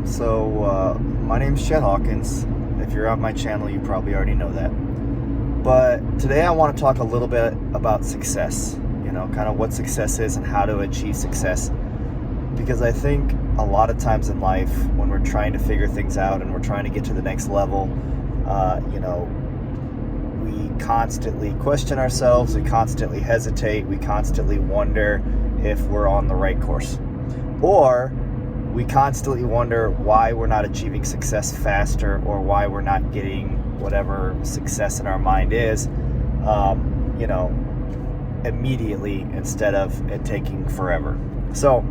My name's Chet Hawkins. If you're on my channel, you probably already know that. But today I want to talk a little bit about success, kind of what success is and how to achieve success. Because I think a lot of times in life, when we're trying to figure things out and we're trying to get to the next level, we constantly question ourselves, we constantly hesitate, we constantly wonder if we're on the right course. Or we constantly wonder why we're not achieving success faster, or why we're not getting whatever success in our mind is, immediately, instead of it taking forever. So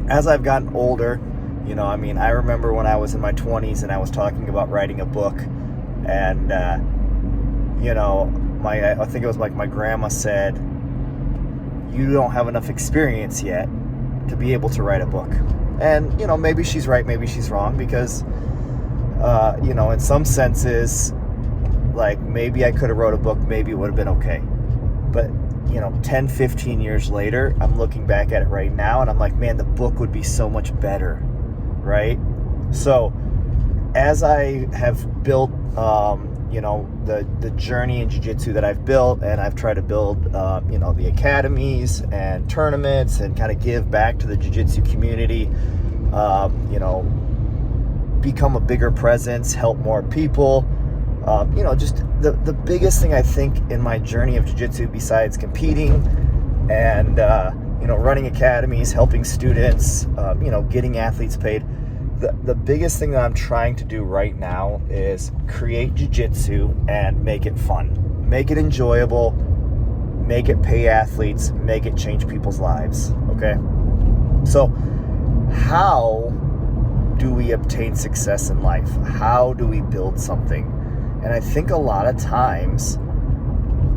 as I've gotten older, I remember when I was in my 20s and I was talking about writing a book, and I think it was like my grandma said, you don't have enough experience yet to be able to write a book. And, maybe she's right, maybe she's wrong, because, in some senses, like, maybe I could have wrote a book, maybe it would have been okay. But, 10, 15 years later, I'm looking back at it right now, and I'm like, man, the book would be so much better, right? So, as I have built, the journey in Jiu-Jitsu that I've built, and I've tried to build, the academies and tournaments and kind of give back to the Jiu-Jitsu community, become a bigger presence, help more people. Just the biggest thing I think in my journey of Jiu-Jitsu, besides competing and, running academies, helping students, getting athletes paid, the biggest thing that I'm trying to do right now is create Jiu-Jitsu and make it fun, make it enjoyable, make it pay athletes, make it change people's lives, okay? So how do we obtain success in life? How do we build something? And I think a lot of times,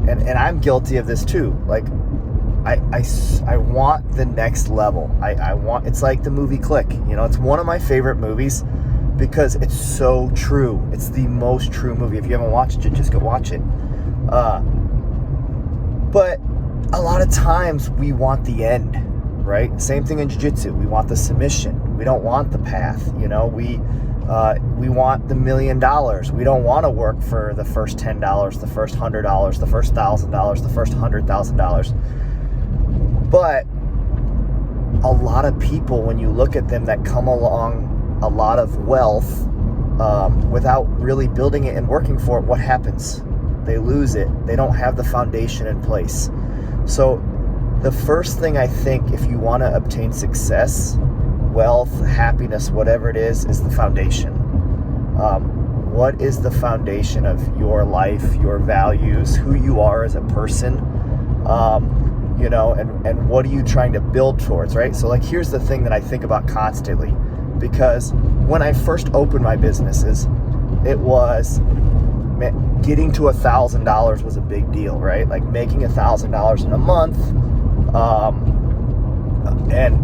and I'm guilty of this too, like, I want the next level. I want, it's like the movie Click. It's one of my favorite movies because it's so true. It's the most true movie. If you haven't watched it, just go watch it. But a lot of times we want the end, right? Same thing in Jiu-Jitsu. We want the submission. We don't want the path. We want the $1 million. We don't want to work for the first $10, the first $100, the first $1,000, the first $100,000. But a lot of people, when you look at them, that come along a lot of wealth without really building it and working for it, what happens? They lose it. They don't have the foundation in place. So the first thing I think, if you want to obtain success, wealth, happiness, whatever it is the foundation. What is the foundation of your life, your values, who you are as a person? And what are you trying to build towards, right? So, like, here's the thing that I think about constantly, because when I first opened my businesses, it was, getting to $1,000 was a big deal, right? Like, making $1,000 in a month, and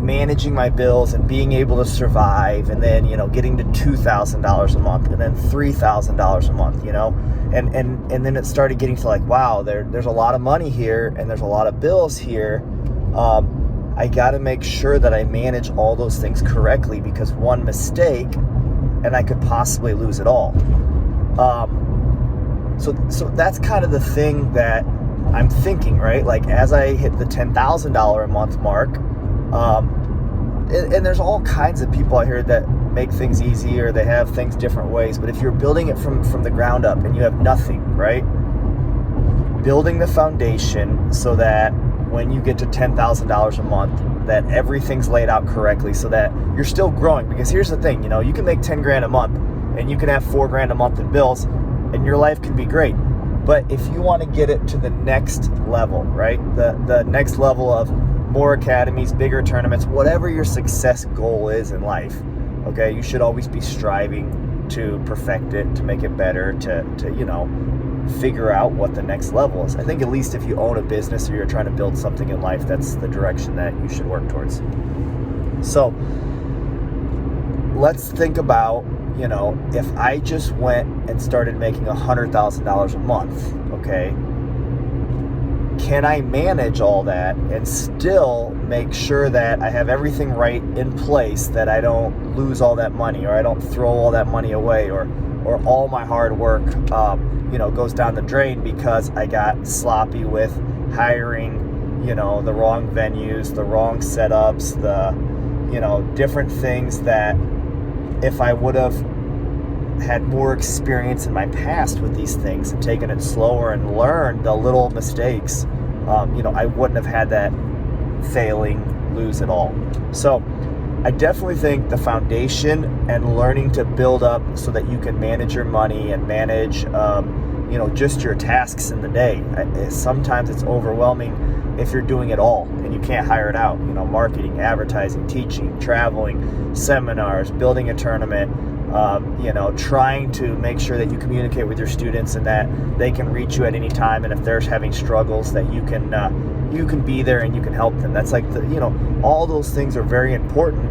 managing my bills and being able to survive, and then, getting to $2,000 a month, and then $3,000 a month, and then it started getting to like, wow, there's a lot of money here, and there's a lot of bills here. I got to make sure that I manage all those things correctly, because one mistake and I could possibly lose it all. So that's kind of the thing that I'm thinking, right? Like, as I hit the $10,000 a month mark, and there's all kinds of people out here that make things easy, or they have things different ways. But if you're building it from the ground up and you have nothing, right? Building the foundation so that when you get to $10,000 a month, that everything's laid out correctly, so that you're still growing. Because here's the thing, you can make 10 grand a month and you can have 4 grand a month in bills, and your life can be great. But if you want to get it to the next level, right? The next level of more academies, bigger tournaments, whatever your success goal is in life, okay, you should always be striving to perfect it, to make it better, to figure out what the next level is. I think at least if you own a business or you're trying to build something in life, that's the direction that you should work towards. So let's think about, if I just went and started making $100,000 a month, okay, can I manage all that and still make sure that I have everything right in place, that I don't lose all that money, or I don't throw all that money away, or all my hard work, goes down the drain because I got sloppy with hiring, the wrong venues, the wrong setups, the, different things that if I would have had more experience in my past with these things and taken it slower and learned the little mistakes, I wouldn't have had that lose it all. So I definitely think the foundation and learning to build up so that you can manage your money and manage, just your tasks in the day. Sometimes it's overwhelming if you're doing it all and you can't hire it out. Marketing, advertising, teaching, traveling, seminars, building a tournament, trying to make sure that you communicate with your students and that they can reach you at any time. And if they're having struggles, that you can be there and you can help them. That's like all those things are very important,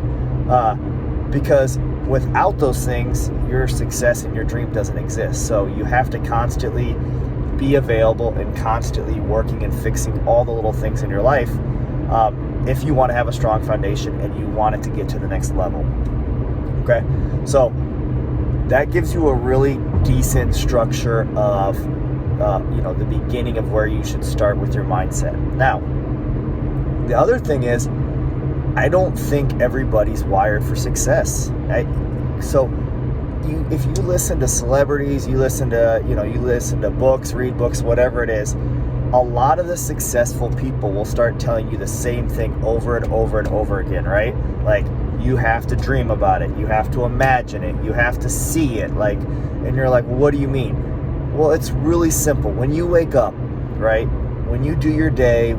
because without those things, your success and your dream doesn't exist. So you have to constantly be available and constantly working and fixing all the little things in your life, if you want to have a strong foundation and you want it to get to the next level. Okay, so that gives you a really decent structure of the beginning of where you should start with your mindset. Now, the other thing is, I don't think everybody's wired for success. If you listen to celebrities, you listen to books, read books, whatever it is, a lot of the successful people will start telling you the same thing over and over and over again, right? Like, you have to dream about it, you have to imagine it, you have to see it, and you're like, well, what do you mean? Well, it's really simple. When you wake up, right, when you do your day,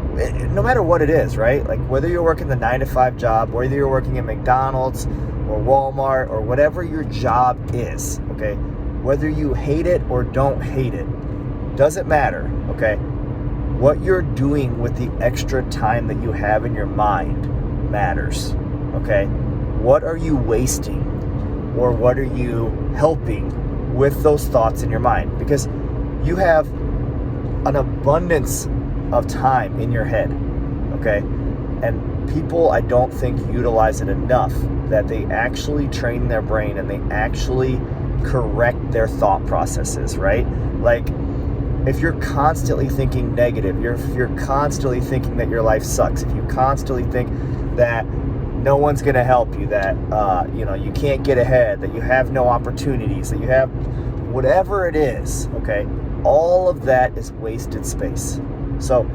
no matter what it is, right, like whether you're working the 9-to-5 job, whether you're working at McDonald's or Walmart or whatever your job is, okay, whether you hate it or don't hate it, doesn't matter, okay? What you're doing with the extra time that you have in your mind matters, okay? What are you wasting, or what are you helping with those thoughts in your mind? Because you have an abundance of time in your head, okay? And people, I don't think, utilize it enough, that they actually train their brain and they actually correct their thought processes, right? Like, if you're constantly thinking negative, if you're constantly thinking that your life sucks, if you constantly think that no one's going to help you, that you can't get ahead, that you have no opportunities, that you have whatever it is, okay, all of that is wasted space. So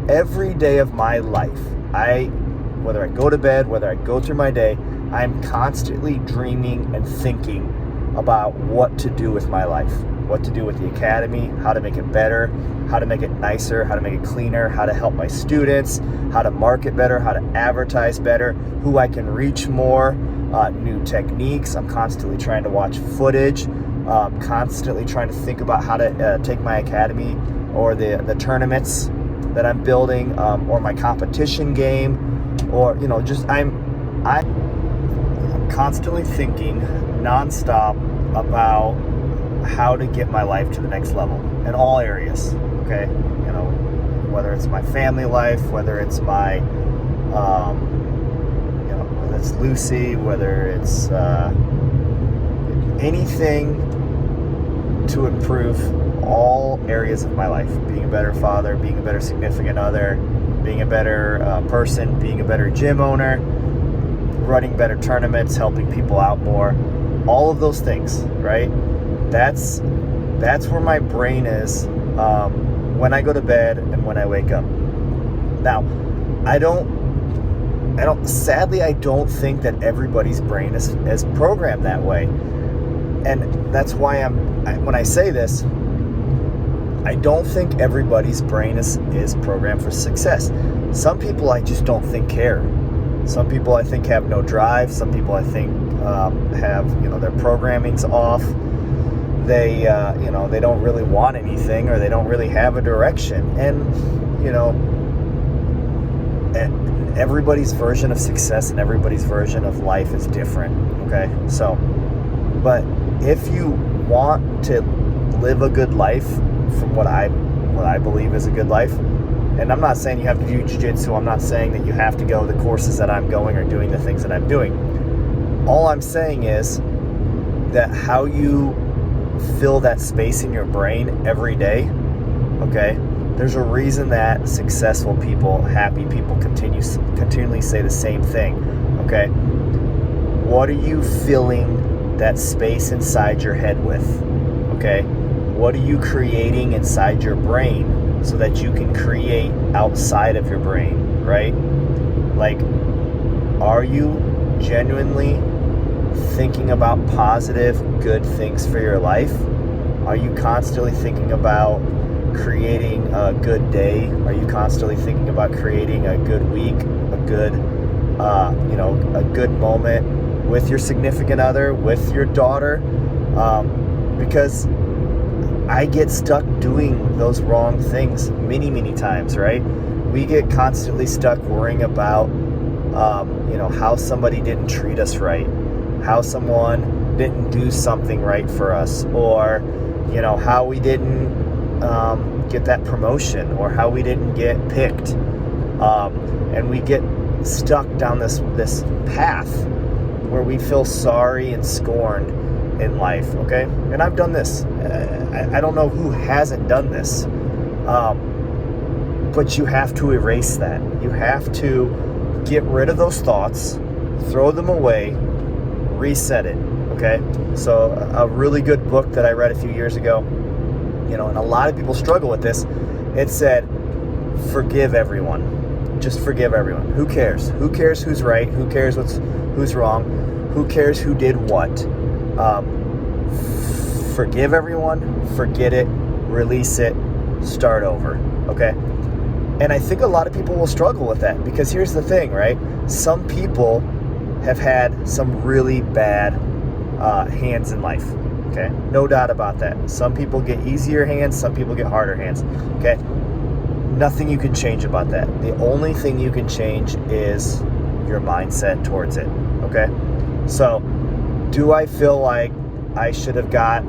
every day of my life, whether I go to bed, whether I go through my day, I'm constantly dreaming and thinking about what to do with my life, what to do with the academy, how to make it better, how to make it nicer, how to make it cleaner, how to help my students, how to market better, how to advertise better, who I can reach more, new techniques. I'm constantly trying to watch footage, constantly trying to think about how to take my academy or the tournaments that I'm building, or my competition game, or I'm constantly thinking nonstop about how to get my life to the next level in all areas, okay? Whether it's my family life, whether it's my, whether it's Lucy, whether it's anything to improve all areas of my life, being a better father, being a better significant other, being a better person, being a better gym owner, running better tournaments, helping people out more, all of those things, right? That's where my brain is when I go to bed and when I wake up. Now, sadly, I don't think that everybody's brain is programmed that way. And that's why when I say this, I don't think everybody's brain is programmed for success. Some people I just don't think care. Some people I think have no drive. Some people I think have, their programming's off. They, they don't really want anything, or they don't really have a direction. And, everybody's version of success and everybody's version of life is different, okay? So, but if you want to live a good life, from what I believe is a good life, And I'm not saying you have to do jiu-jitsu. I'm not saying that you have to go the courses that I'm going or doing the things that I'm doing. All I'm saying is that how you fill that space in your brain every day, okay? There's a reason that successful people, happy people continually say the same thing, okay? What are you filling that space inside your head with, okay? What are you creating inside your brain so that you can create outside of your brain, right? Like, are you genuinely thinking about positive, good things for your life? Are you constantly thinking about creating a good day? Are you constantly thinking about creating a good week, a good, a good moment with your significant other, with your daughter? Because I get stuck doing those wrong things many times, right? We get constantly stuck worrying about, how somebody didn't treat us right, how someone didn't do something right for us, or, how we didn't get that promotion, or how we didn't get picked. And we get stuck down this path where we feel sorry and scorned in life, okay? And I've done this. I don't know who hasn't done this. But you have to erase that. You have to get rid of those thoughts, throw them away, reset it, okay? So a really good book that I read a few years ago, and a lot of people struggle with this. It said, forgive everyone. Just forgive everyone. Who cares? Who cares who's right? Who cares who's wrong? Who cares who did what? Forgive everyone, forget it, release it, start over, okay? And I think a lot of people will struggle with that, because here's the thing, right? Some people have had some really bad hands in life, okay? No doubt about that. Some people get easier hands, some people get harder hands, okay? Nothing you can change about that. The only thing you can change is your mindset towards it, okay? So, do I feel like I should have got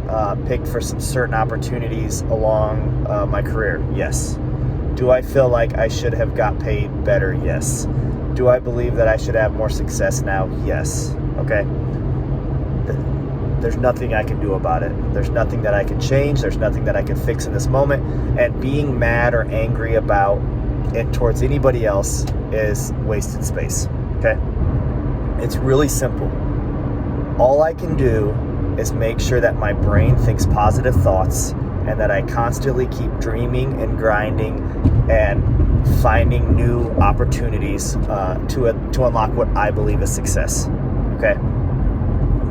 picked for some certain opportunities along my career? Yes. Do I feel like I should have got paid better? Yes. Do I believe that I should have more success now? Yes. Okay? There's nothing I can do about it. There's nothing that I can change. There's nothing that I can fix in this moment. And being mad or angry about it towards anybody else is wasted space. Okay? It's really simple. All I can do is make sure that my brain thinks positive thoughts, and that I constantly keep dreaming and grinding and finding new opportunities to unlock what I believe is success. Okay?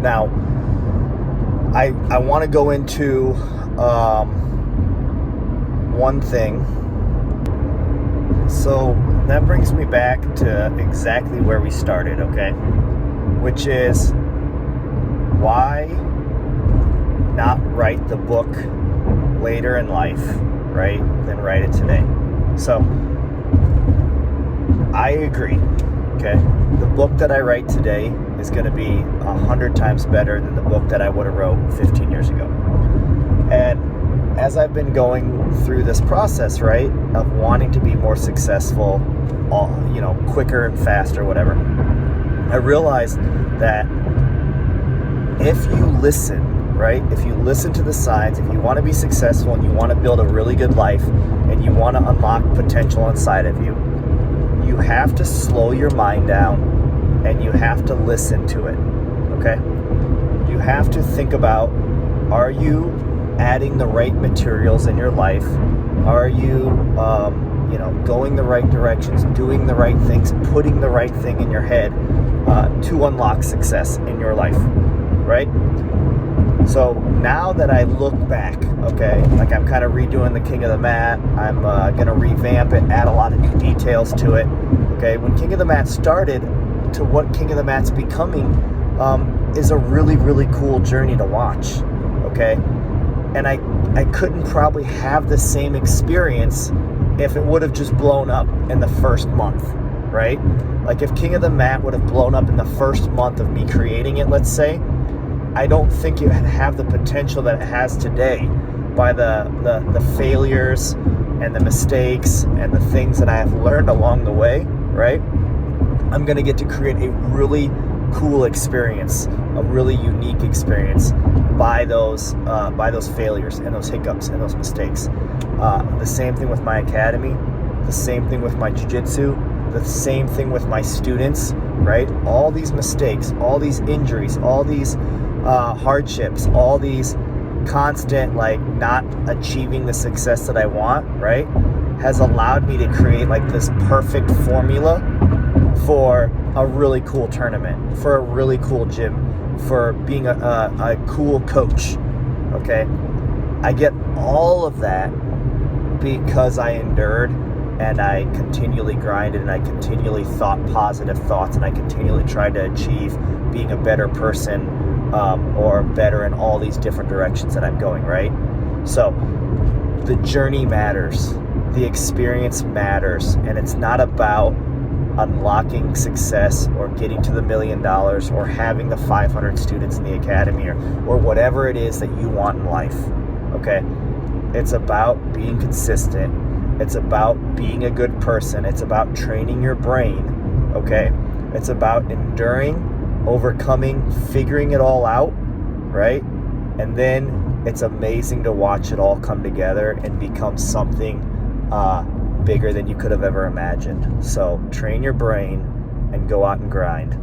Now, I want to go into one thing. So that brings me back to exactly where we started, okay? Which is, why not write the book later in life, right, than write it today? So, I agree, okay? The book that I write today is going to be 100 times better than the book that I would have wrote 15 years ago. And as I've been going through this process, right, of wanting to be more successful, quicker and faster, whatever, I realized that if you listen, right, if you listen to the signs, if you want to be successful and you want to build a really good life and you want to unlock potential inside of you, you have to slow your mind down and you have to listen to it, okay? You have to think about, are you adding the right materials in your life? Are you, going the right directions, doing the right things, putting the right thing in your head to unlock success in your life, right? So now that I look back, okay, like I'm kind of redoing the King of the Mat, I'm going to revamp it, add a lot of new details to it, okay? When King of the Mat started to what King of the Mat's becoming is a really, really cool journey to watch, okay? And I couldn't probably have the same experience if it would have just blown up in the first month, right? Like if King of the Mat would have blown up in the first month of me creating it, let's say, I don't think it would have the potential that it has today by the failures, and the mistakes and the things that I have learned along the way, right? I'm going to get to create a really cool experience, a really unique experience by those failures and those hiccups and those mistakes. The same thing with my academy, the same thing with my jiu-jitsu, the same thing with my students, right? All these mistakes, all these injuries, all these hardships, all these constant not achieving the success that I want, right, has allowed me to create this perfect formula for a really cool tournament, for a really cool gym, for being a cool coach. Okay, I get all of that because I endured and I continually grinded and I continually thought positive thoughts and I continually tried to achieve being a better person, or better in all these different directions that I'm going, right? So the journey matters, the experience matters, and it's not about unlocking success or getting to the $1 million or having the 500 students in the academy or whatever it is that you want in life, okay? It's about being consistent. It's about being a good person. It's about training your brain, okay? It's about enduring, overcoming, figuring it all out, right? And then it's amazing to watch it all come together and become something bigger than you could have ever imagined. So train your brain and go out and grind.